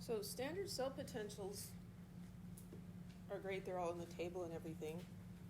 So standard cell potentials are great, they're all in the table and everything.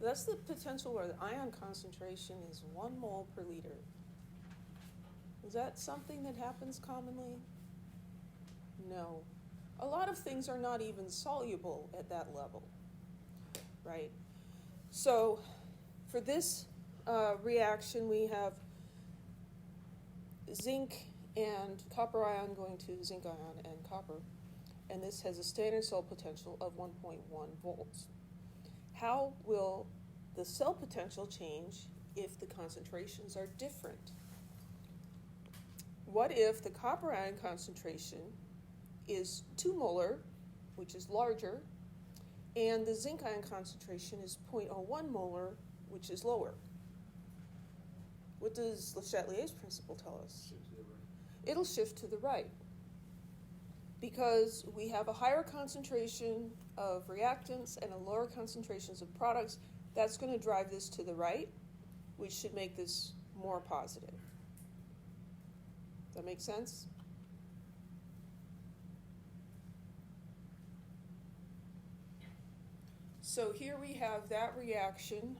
That's the potential where the ion concentration is 1 mole per liter. Is that something that happens commonly? No. A lot of things are not even soluble at that level, right? So for this reaction, we have zinc and copper ion going to zinc ion and copper, and this has a standard cell potential of 1.1 volts. How will the cell potential change if the concentrations are different? What if the copper ion concentration is 2 molar, which is larger, and the zinc ion concentration is 0.01 molar, which is lower? What does Le Chatelier's principle tell us? It'll shift to the right, because we have a higher concentration of reactants and a lower concentrations of products. That's going to drive this to the right, which should make this more positive. Does that make sense? So here we have that reaction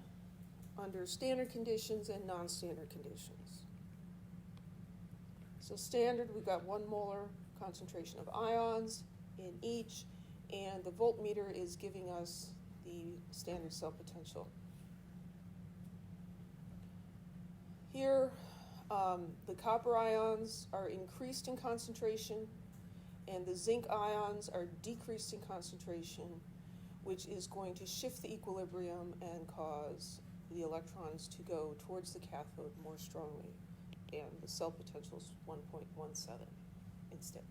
under standard conditions and non-standard conditions. So standard, we've got 1 molar concentration of ions in each, and the voltmeter is giving us the standard cell potential. Here, the copper ions are increased in concentration, and the zinc ions are decreased in concentration, which is going to shift the equilibrium and cause the electrons to go towards the cathode more strongly, and the cell potential is 1.17 instead.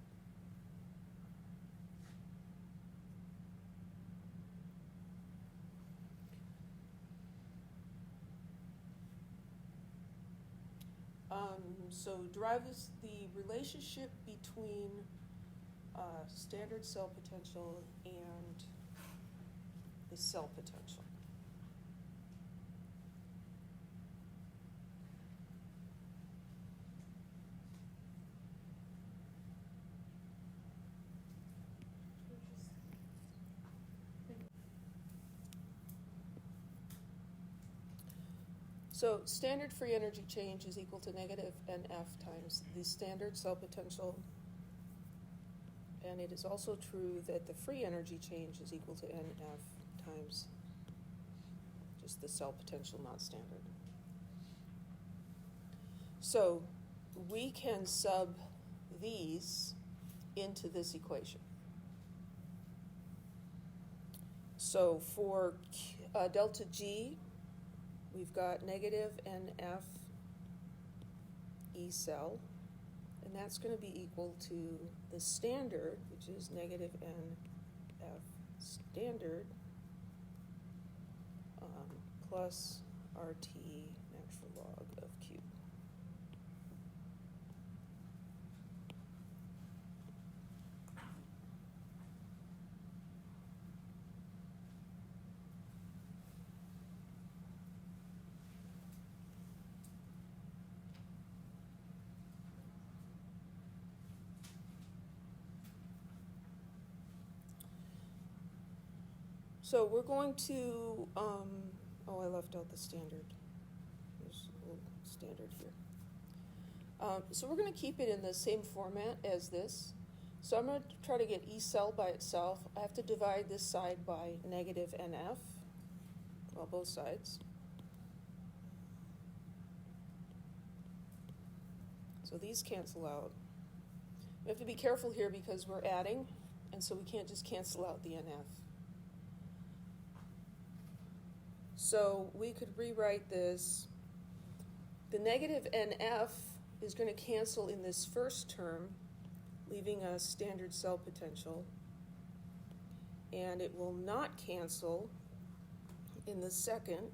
So derive the relationship between standard cell potential and the cell potential. So standard free energy change is equal to negative NF times the standard cell potential. And it is also true that the free energy change is equal to NF times just the cell potential, not standard. So we can sub these into this equation. So for delta G, we've got negative NF E cell, and that's going to be equal to the standard, which is negative NF standard, plus RT natural log of Q. So we're going to, I left out the standard. There's a little standard here. So we're going to keep it in the same format as this. So I'm going to try to get E cell by itself. I have to divide this side by negative NF, well, both sides. So these cancel out. We have to be careful here because we're adding, and so we can't just cancel out the NF. So we could rewrite this. The negative NF is going to cancel in this first term, leaving us standard cell potential. And it will not cancel in the second.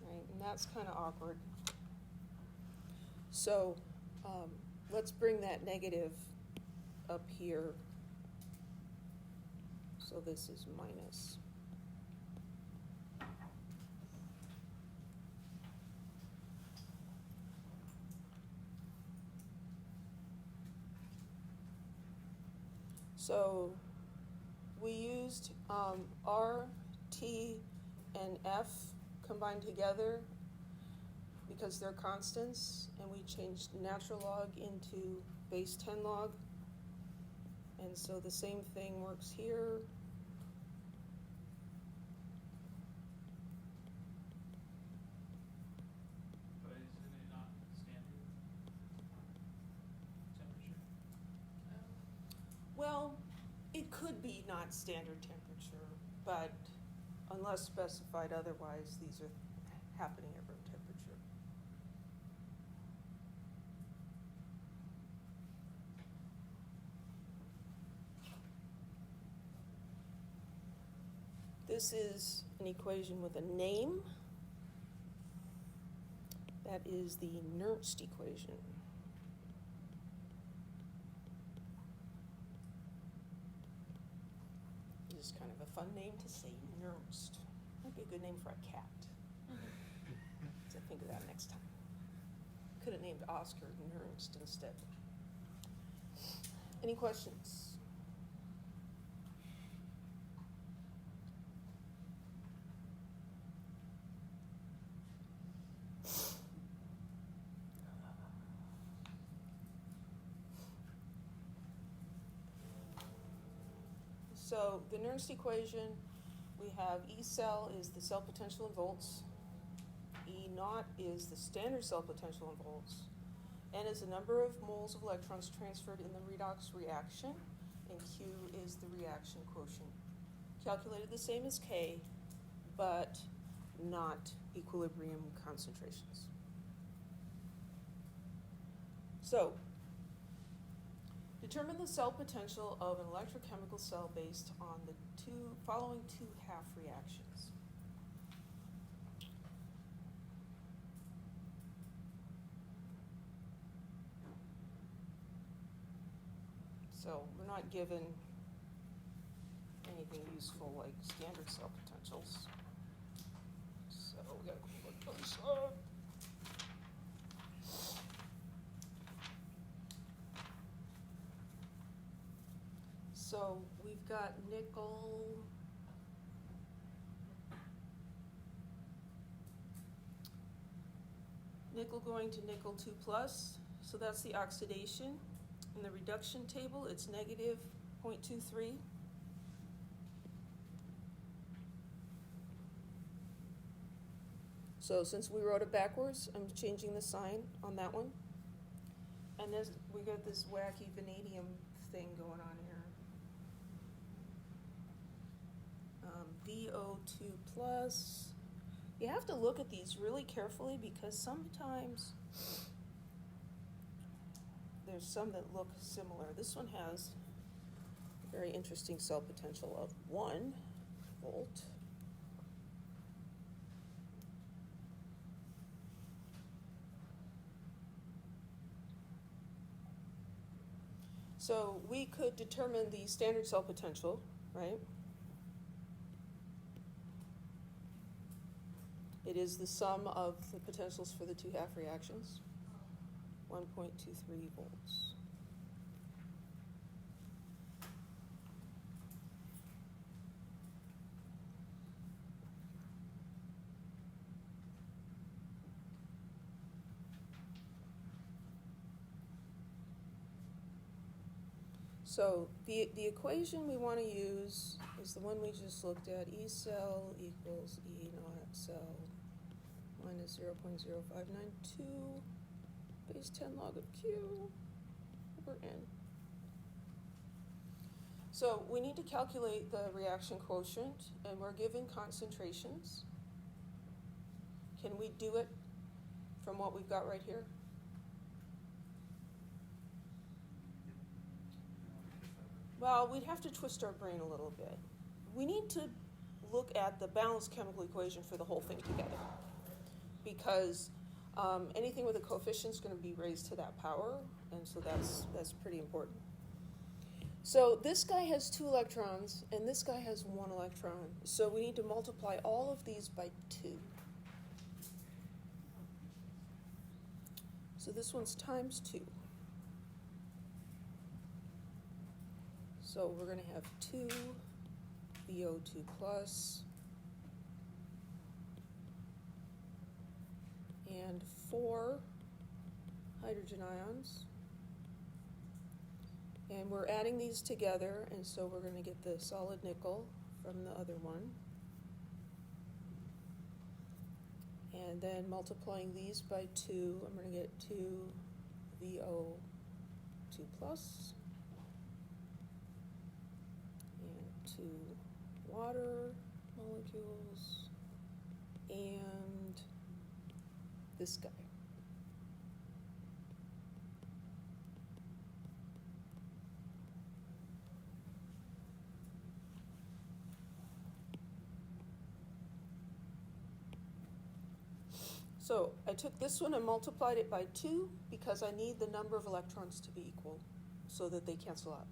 Right, and that's kind of awkward. So let's bring that negative up here. So this is minus. So we used R, T, and F combined together because they're constants, and we changed natural log into base 10 log. And so the same thing works here. But isn't it not standard temperature? Well, it could be not standard temperature, but unless specified otherwise, these are happening at room temperature. This is an equation with a name. That is the Nernst equation. It's kind of a fun name to say, Nernst. Might be a good name for a cat. So think of that next time. Could have named Oscar Nernst instead. Any questions? So the Nernst equation, we have E cell is the cell potential in volts, E naught is the standard cell potential in volts, N is the number of moles of electrons transferred in the redox reaction, and Q is the reaction quotient. Calculated the same as K, but not equilibrium concentrations. So, determine the cell potential of an electrochemical cell based on the following two half reactions. So we're not given anything useful like standard cell potentials. So we gotta look those up. So we've got nickel. Nickel going to nickel 2 plus, so that's the oxidation. In the reduction table, it's negative 0.23. So since we wrote it backwards, I'm changing the sign on that one. And we got this wacky vanadium thing going on here. VO2 plus. You have to look at these really carefully because sometimes there's some that look similar. This one has a very interesting cell potential of 1 volt. So we could determine the standard cell potential, right? It is the sum of the potentials for the two half reactions, 1.23 volts. So the equation we want to use is the one we just looked at. E cell equals E naught cell minus 0.0592 base 10 log of Q over N. So we need to calculate the reaction quotient, and we're given concentrations. Can we do it from what we've got right here? Well, we'd have to twist our brain a little bit. We need to look at the balanced chemical equation for the whole thing together, because anything with a coefficient is going to be raised to that power, and so that's pretty important. So this guy has 2 electrons, and this guy has 1 electron. So we need to multiply all of these by 2. So this one's times 2. So we're gonna have 2 VO2 plus and 4 hydrogen ions. And we're adding these together, and so we're gonna get the solid nickel from the other one. And then multiplying these by 2, I'm gonna get 2 VO2 plus and 2 water molecules and this guy. So I took this one and multiplied it by 2 because I need the number of electrons to be equal so that they cancel out.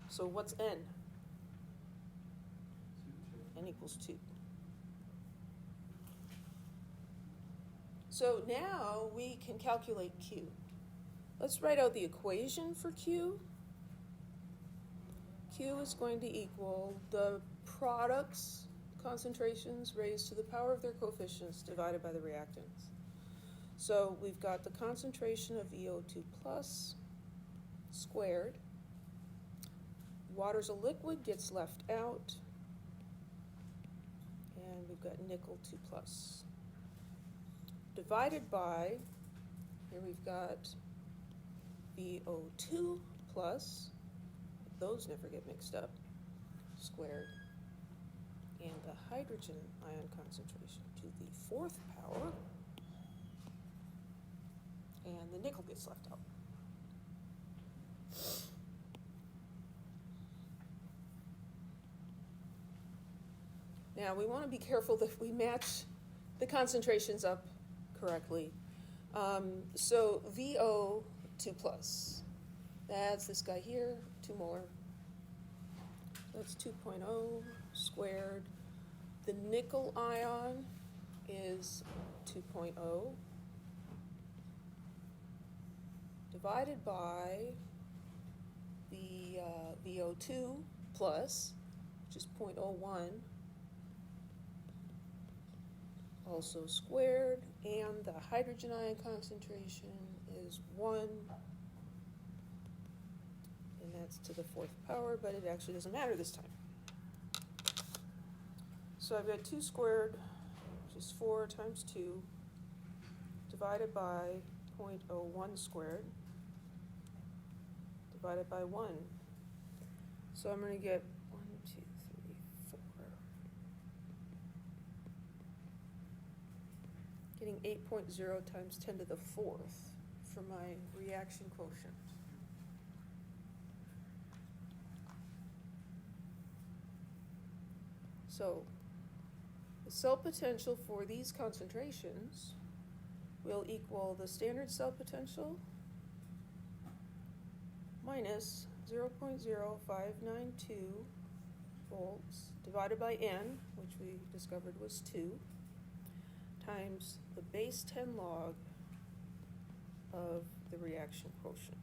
So what's N? N equals 2. So now we can calculate Q. Let's write out the equation for Q. Q is going to equal the products concentrations raised to the power of their coefficients divided by the reactants. So we've got the concentration of VO2 plus squared. Water's a liquid, gets left out. And we've got nickel 2 plus. Divided by, here we've got VO2 plus, those never get mixed up, squared. And the hydrogen ion concentration to the 4th power, and the nickel gets left out. Now we want to be careful that we match the concentrations up correctly. So VO2 plus, that's this guy here, 2 molar. That's 2.0 squared. The nickel ion is 2.0 divided by the VO2 plus, which is 0.01, also squared, and the hydrogen ion concentration is 1, and that's to the 4th power, but it actually doesn't matter this time. So I've got 2 squared, which is 4 times 2, divided by 0.01 squared, divided by 1. So I'm going to get 1, 2, 3, 4. Getting 8.0 times 10 to the 4th for my reaction quotient. So the cell potential for these concentrations will equal the standard cell potential minus 0.0592 volts divided by N, which we discovered was 2, times the base 10 log of the reaction quotient.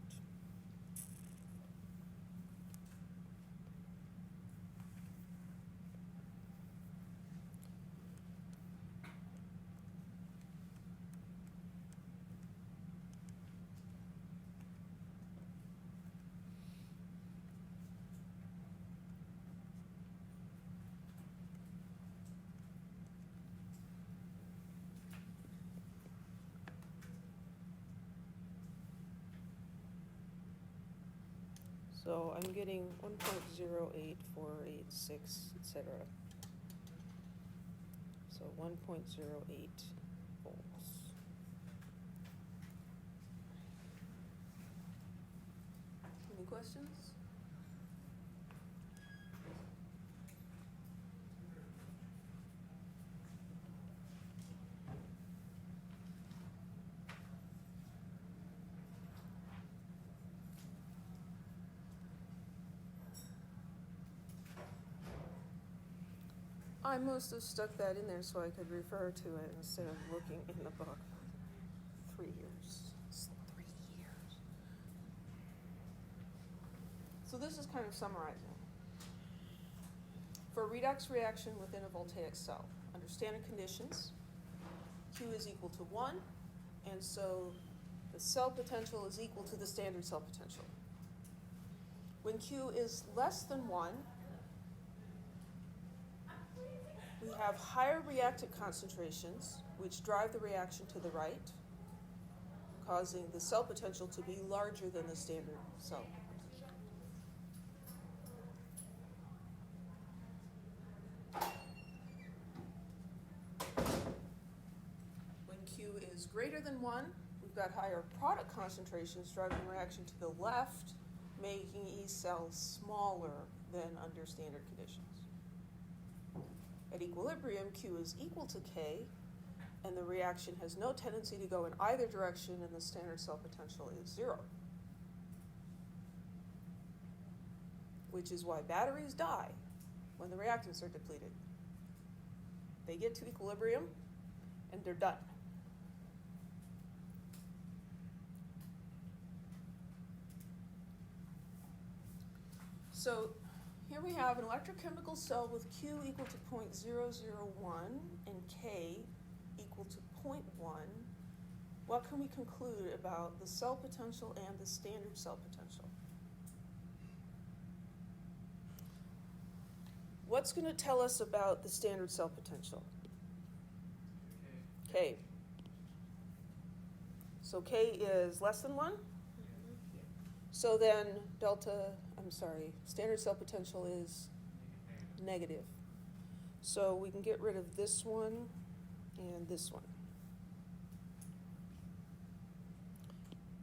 So I'm getting 1.08486, etc. So 1.08 volts. Any questions? I must have stuck that in there so I could refer to it instead of looking in the book. 3 years. It's 3 years. So this is kind of summarizing. For a redox reaction within a voltaic cell, under standard conditions, Q is equal to 1, and so the cell potential is equal to the standard cell potential. When Q is less than 1, we have higher reactant concentrations, which drive the reaction to the right, causing the cell potential to be larger than the standard cell potential. When Q is greater than 1, we've got higher product concentrations driving the reaction to the left, making E cells smaller than under standard conditions. At equilibrium, Q is equal to K, and the reaction has no tendency to go in either direction, and the standard cell potential is 0. Which is why batteries die when the reactants are depleted. They get to equilibrium, and they're done. So here we have an electrochemical cell with Q equal to 0.001 and K equal to 0.1. What can we conclude about the cell potential and the standard cell potential? What's going to tell us about the standard cell potential? K. So K is less than 1? So then standard cell potential is negative. So we can get rid of this one and this one.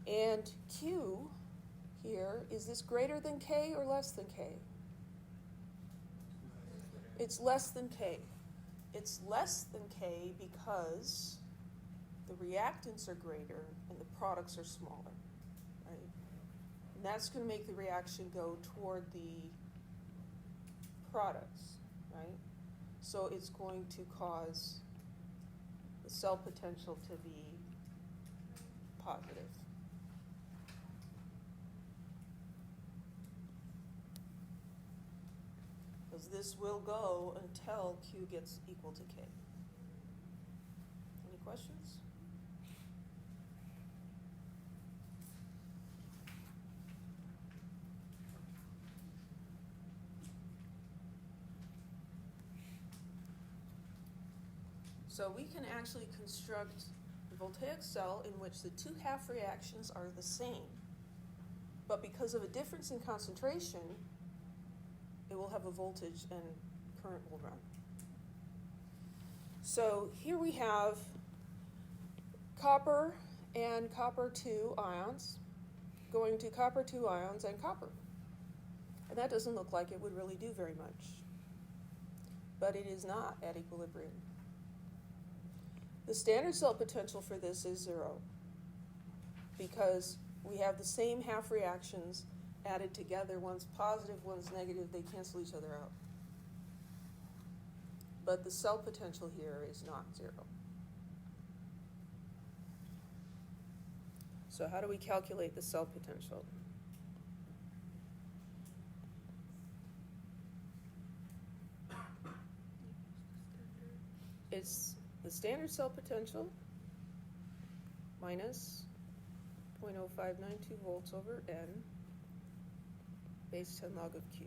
And Q here, is this greater than K or less than K? It's less than K. It's less than K because the reactants are greater and the products are smaller, right? And that's going to make the reaction go toward the products, right? So it's going to cause the cell potential to be positive. Because this will go until Q gets equal to K. Any questions? So we can actually construct a voltaic cell in which the two half reactions are the same. But because of a difference in concentration, it will have a voltage and current will run. So here we have copper and copper-2 ions going to copper-2 ions and copper. And that doesn't look like it would really do very much. But it is not at equilibrium. The standard cell potential for this is 0 because we have the same half reactions added together. One's positive, one's negative. They cancel each other out. But the cell potential here is not 0. So how do we calculate the cell potential? It's the standard cell potential minus 0.0592 volts over N base 10 log of Q.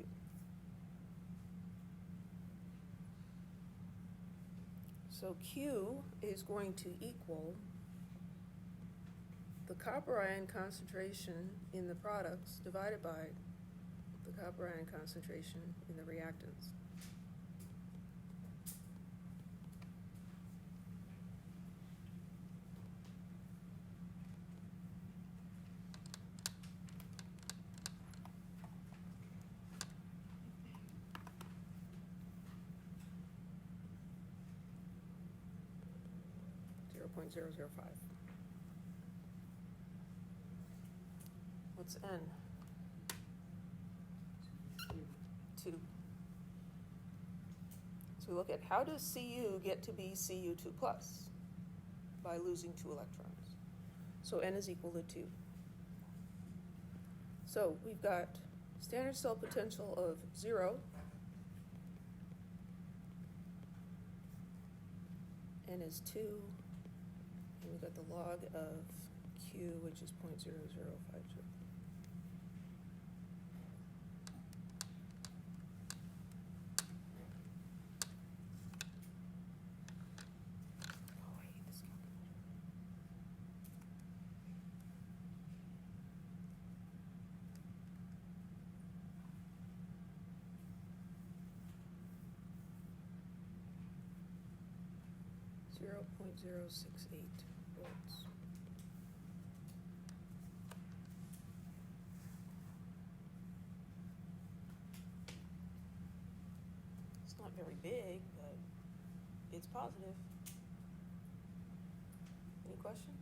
So Q is going to equal the copper ion concentration in the products divided by the copper ion concentration in the reactants. .005. What's N? 2. So we look at how does Cu get to be Cu2+, by losing 2 electrons. So N is equal to 2. So we've got standard cell potential of 0, n is 2, and we've got the log of q, which is 0.0050. Oh, I hate this calculator. Zero point 0.068 volts. It's not very big, but it's positive. Any questions?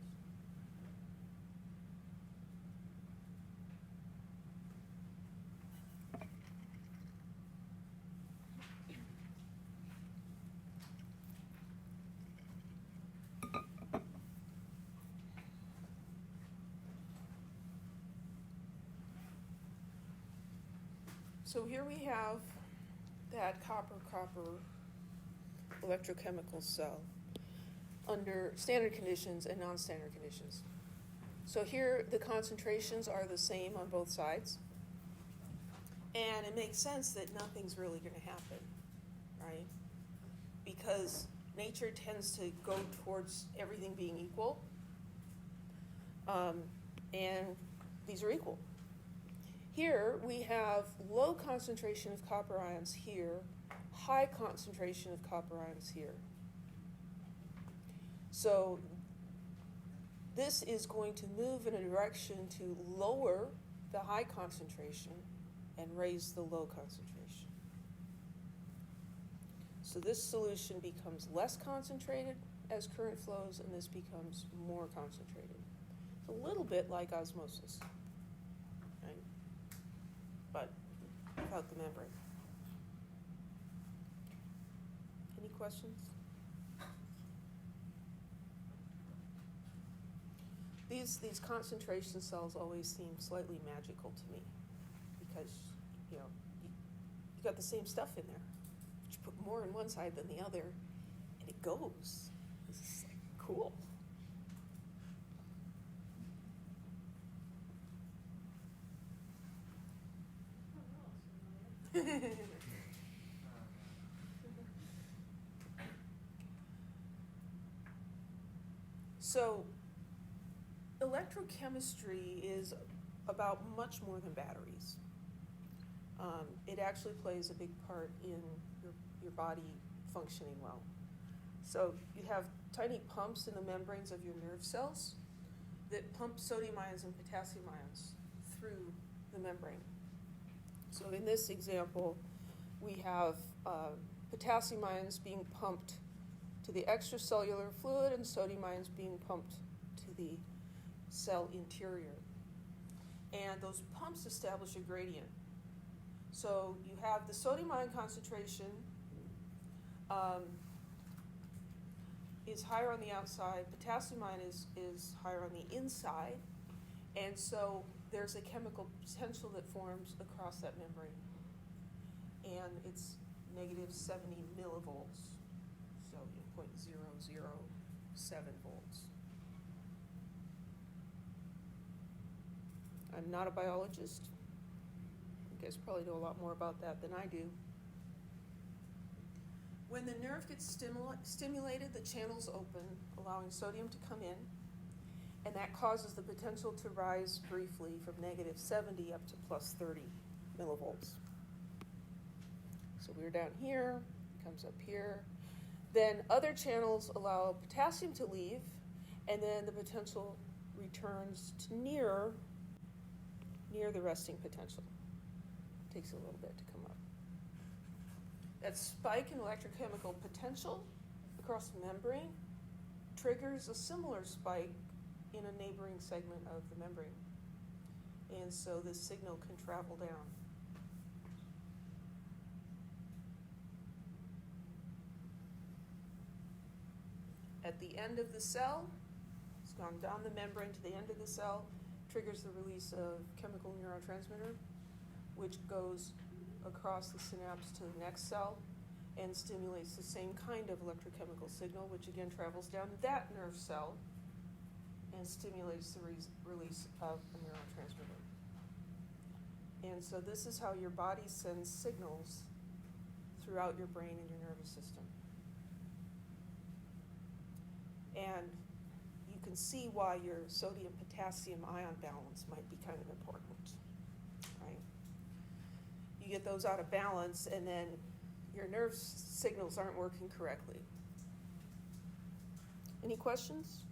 So here we have that copper-copper electrochemical cell under standard conditions and non-standard conditions. So here the concentrations are the same on both sides. And it makes sense that nothing's really going to happen, right? Because nature tends to go towards everything being equal. And these are equal. Here we have low concentration of copper ions here, high concentration of copper ions here. So this is going to move in a direction to lower the high concentration and raise the low concentration. So this solution becomes less concentrated as current flows, and this becomes more concentrated. It's a little bit like osmosis, right? But without the membrane. Any questions? These concentration cells always seem slightly magical to me because, you got the same stuff in there. But you put more in one side than the other, and it goes. This is like cool. So, electrochemistry is about much more than batteries. It actually plays a big part in your body functioning well. So you have tiny pumps in the membranes of your nerve cells that pump sodium ions and potassium ions through the membrane. So in this example, we have potassium ions being pumped to the extracellular fluid and sodium ions being pumped to the cell interior. And those pumps establish a gradient. So you have the sodium ion concentration is higher on the outside, potassium ion is higher on the inside, and so there's a chemical potential that forms across that membrane. And it's negative 70 millivolts, so 0.007 volts. I'm not a biologist. You guys probably know a lot more about that than I do. When the nerve gets stimulated, the channels open, allowing sodium to come in, and that causes the potential to rise briefly from negative 70 up to plus 30 millivolts. So we're down here, comes up here. Then other channels allow potassium to leave, and then the potential returns to near the resting potential. Takes a little bit to come up. That spike in electrochemical potential across the membrane triggers a similar spike in a neighboring segment of the membrane. And so this signal can travel down. At the end of the cell, it's gone down the membrane to the end of the cell, triggers the release of chemical neurotransmitter, which goes across the synapse to the next cell and stimulates the same kind of electrochemical signal, which again travels down to that nerve cell and stimulates the release of a neurotransmitter. And so this is how your body sends signals throughout your brain and your nervous system. And you can see why your sodium-potassium ion balance might be kind of important, right? You get those out of balance, and then your nerve signals aren't working correctly. Any questions?